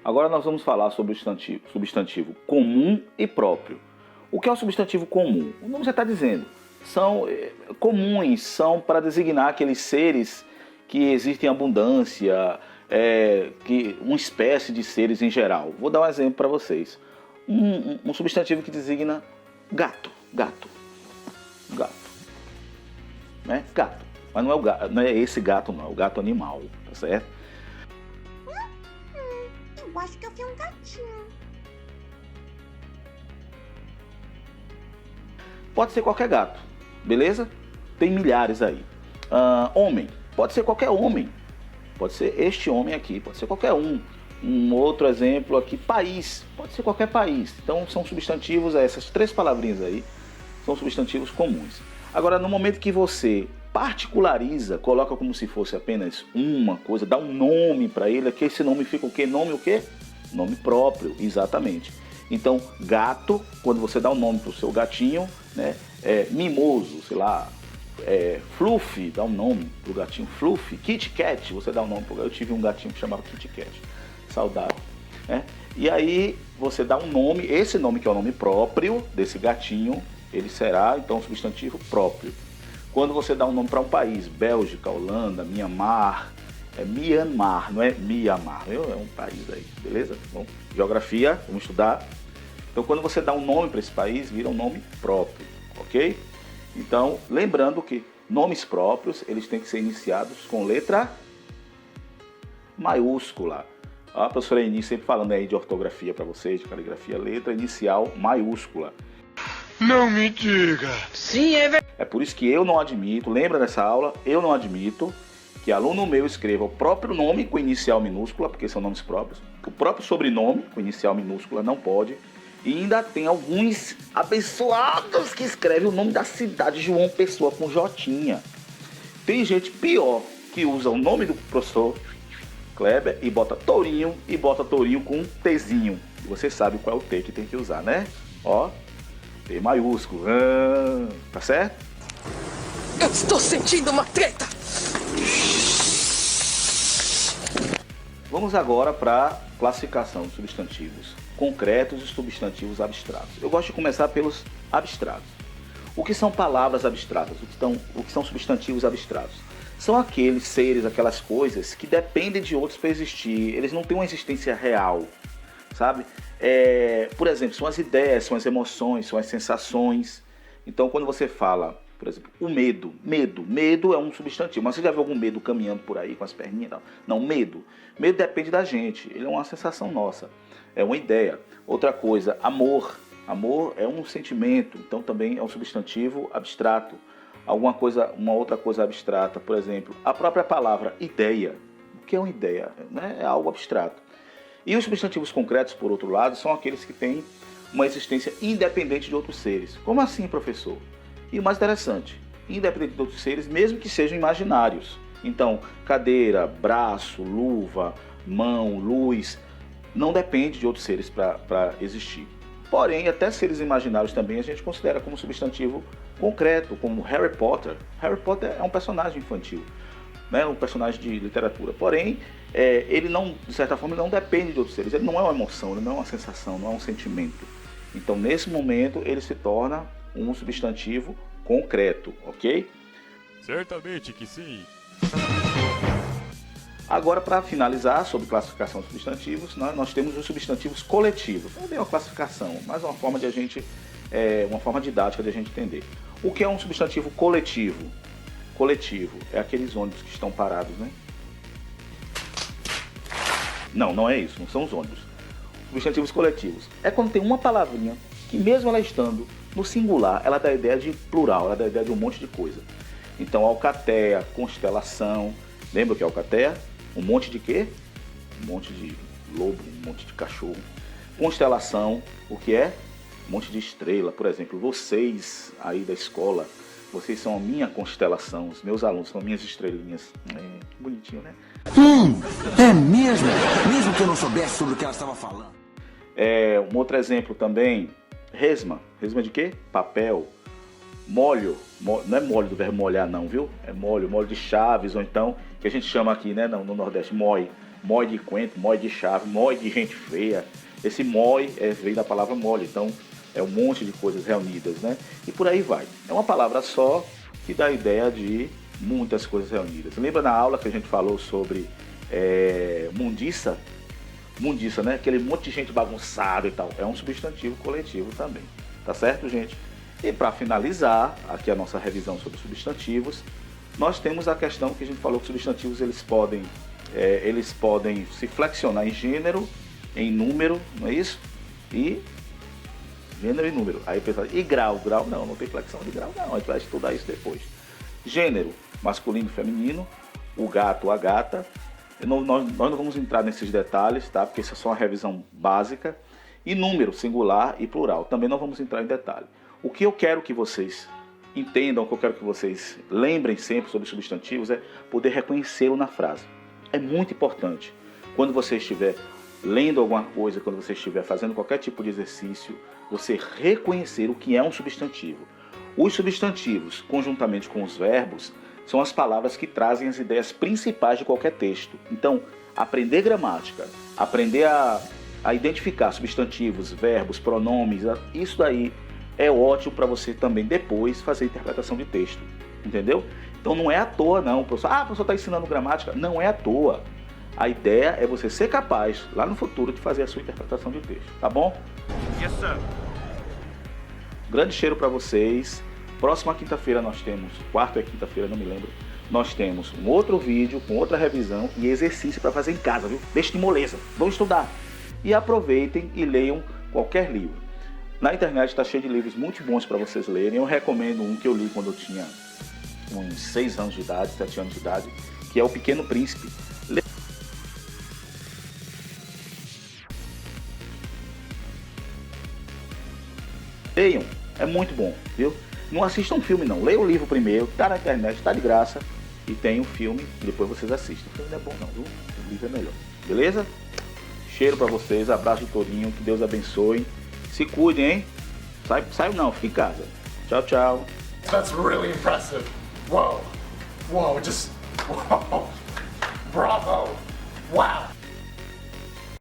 Agora nós vamos falar sobre o substantivo comum e próprio. O que é o substantivo comum? O nome já está dizendo. São comuns, são para designar aqueles seres que existem em abundância, uma espécie de seres em geral. Vou dar um exemplo para vocês. Um substantivo que designa gato. Né? Gato. Mas não é, não é esse gato, não. É o gato animal, tá certo? Eu acho que eu vi um gatinho. Pode ser qualquer gato, beleza? Tem milhares aí. Homem, pode ser qualquer homem. Pode ser este homem aqui, pode ser qualquer um. Um outro exemplo aqui, país, pode ser qualquer país. Então são substantivos, essas três palavrinhas aí, são substantivos comuns. Agora, no momento que você particulariza, coloca como se fosse apenas uma coisa, dá um nome para ele, que esse nome fica o quê? Nome o quê? Nome próprio, exatamente. Então, gato, quando você dá um nome para o seu gatinho, né? Mimoso, sei lá, Fluffy, dá um nome pro gatinho, Fluffy. Kit Kat, você dá um nome pro gatinho. Eu tive um gatinho que chamava Kit Kat, saudável, né? E aí você dá um nome, esse nome que é o nome próprio desse gatinho, ele será então um substantivo próprio. Quando você dá um nome para um país, Bélgica, Holanda, Mianmar, Myanmar, não é Mianmar, é um país aí, beleza? Bom, geografia, vamos estudar. Então, quando você dá um nome para esse país, vira um nome próprio, ok? Então, lembrando que nomes próprios, eles têm que ser iniciados com letra maiúscula. A professora Eni sempre falando aí de ortografia para vocês, de caligrafia, letra inicial maiúscula. Não me diga. Sim, é verdade. É por isso que eu não admito, lembra dessa aula? Eu não admito que aluno meu escreva o próprio nome com inicial minúscula, porque são nomes próprios. O próprio sobrenome com inicial minúscula não pode. E ainda tem alguns abençoados que escrevem o nome da cidade João Pessoa com Jotinha. Tem gente pior que usa o nome do professor Kleber e bota Tourinho com um Tzinho. E você sabe qual é o T que tem que usar, né? Ó, T maiúsculo. Tá certo? Eu estou sentindo uma treta. Vamos agora para a classificação de substantivos concretos e substantivos abstratos. Eu gosto de começar pelos abstratos. O que são palavras abstratas? O que são substantivos abstratos? São aqueles seres, aquelas coisas que dependem de outros para existir. Eles não têm uma existência real, sabe? Por exemplo, são as ideias, são as emoções, são as sensações. Então, quando você fala, por exemplo, o medo. Medo é um substantivo. Mas você já viu algum medo caminhando por aí com as perninhas? Não, medo. Medo depende da gente. Ele é uma sensação nossa. É uma ideia. Outra coisa, amor. Amor é um sentimento. Então, também é um substantivo abstrato. Uma outra coisa abstrata, por exemplo, a própria palavra ideia. O que é uma ideia? É algo abstrato. E os substantivos concretos, por outro lado, são aqueles que têm uma existência independente de outros seres. Como assim, professor? E o mais interessante, independente de outros seres, mesmo que sejam imaginários. Então, cadeira, braço, luva, mão, luz, não depende de outros seres para existir. Porém, até seres imaginários também a gente considera como substantivo concreto, como Harry Potter. Harry Potter é um personagem infantil, né? Um personagem de literatura. Porém, ele não, de certa forma, não depende de outros seres. Ele não é uma emoção, ele não é uma sensação, não é um sentimento. Então, nesse momento, ele se torna um substantivo concreto, ok? Certamente que sim. Agora, para finalizar sobre classificação de substantivos, nós temos os substantivos coletivos. Não é uma classificação, mas uma forma de a gente, uma forma didática de a gente entender. O que é um substantivo coletivo? Coletivo é aqueles ônibus que estão parados, né? Não é isso, não são os ônibus. Substantivos coletivos é quando tem uma palavrinha que, mesmo ela estando no singular, ela dá a ideia de plural, ela dá a ideia de um monte de coisa. Então, alcateia, constelação. Lembra o que é alcateia? Um monte de quê? Um monte de lobo, um monte de cachorro. Constelação, o que é? Um monte de estrela. Por exemplo, vocês aí da escola, vocês são a minha constelação, os meus alunos são minhas estrelinhas. Que bonitinho, né? É mesmo? Mesmo que eu não soubesse sobre o que ela estava falando. Um outro exemplo também, resma. Resma de quê? Papel. Molho. Não é molho do verbo molhar não, viu? É molho de chaves, ou então, que a gente chama aqui, né, no Nordeste, mói. mói de coentro, mói de chave, mói de gente feia. Esse mói veio da palavra mole, então é um monte de coisas reunidas, né? E por aí vai. É uma palavra só que dá a ideia de muitas coisas reunidas. Lembra na aula que a gente falou sobre mundiça? Mundiça, né? Aquele monte de gente bagunçada e tal. É um substantivo coletivo também. Tá certo, gente? E para finalizar aqui a nossa revisão sobre substantivos, nós temos a questão que a gente falou que substantivos eles podem se flexionar em gênero, em número, não é isso? E gênero e número. Aí pensa, e grau? Grau não tem flexão de grau não, a gente vai estudar isso depois. Gênero, masculino e feminino, o gato, a gata. Nós não vamos entrar nesses detalhes, tá? Porque isso é só uma revisão básica. E número, singular e plural. Também não vamos entrar em detalhe. O que eu quero que vocês entendam, o que eu quero que vocês lembrem sempre sobre substantivos é poder reconhecê-lo na frase. É muito importante. Quando você estiver lendo alguma coisa, quando você estiver fazendo qualquer tipo de exercício, você reconhecer o que é um substantivo. Os substantivos, conjuntamente com os verbos, são as palavras que trazem as ideias principais de qualquer texto. Então, aprender gramática, aprender a identificar substantivos, verbos, pronomes, isso daí é ótimo para você também depois fazer interpretação de texto, entendeu? Então não é à toa não, o professor está ensinando gramática, não é à toa. A ideia é você ser capaz, lá no futuro, de fazer a sua interpretação de texto, tá bom? Yes, sir. Grande cheiro para vocês. Próxima quinta-feira nós temos, quarta ou quinta-feira, não me lembro, nós temos um outro vídeo com outra revisão e exercício para fazer em casa, viu? Deixe de moleza, vão estudar. E aproveitem e leiam qualquer livro. Na internet está cheio de livros muito bons para vocês lerem. Eu recomendo um que eu li quando eu tinha uns 6 anos de idade, 7 anos de idade, que é O Pequeno Príncipe. Leiam, é muito bom, viu? Não assistam um filme não, leiam o livro primeiro, tá na internet, tá de graça, e tem um filme, e depois vocês assistem. O filme não é bom não, viu? O livro é melhor, beleza? Cheiro pra vocês, abraço de Torinho, que Deus abençoe. Se cuidem, hein? Saiam não, fique em casa. Tchau, tchau. That's really impressive. Whoa. Whoa, just... Whoa. Bravo. Wow.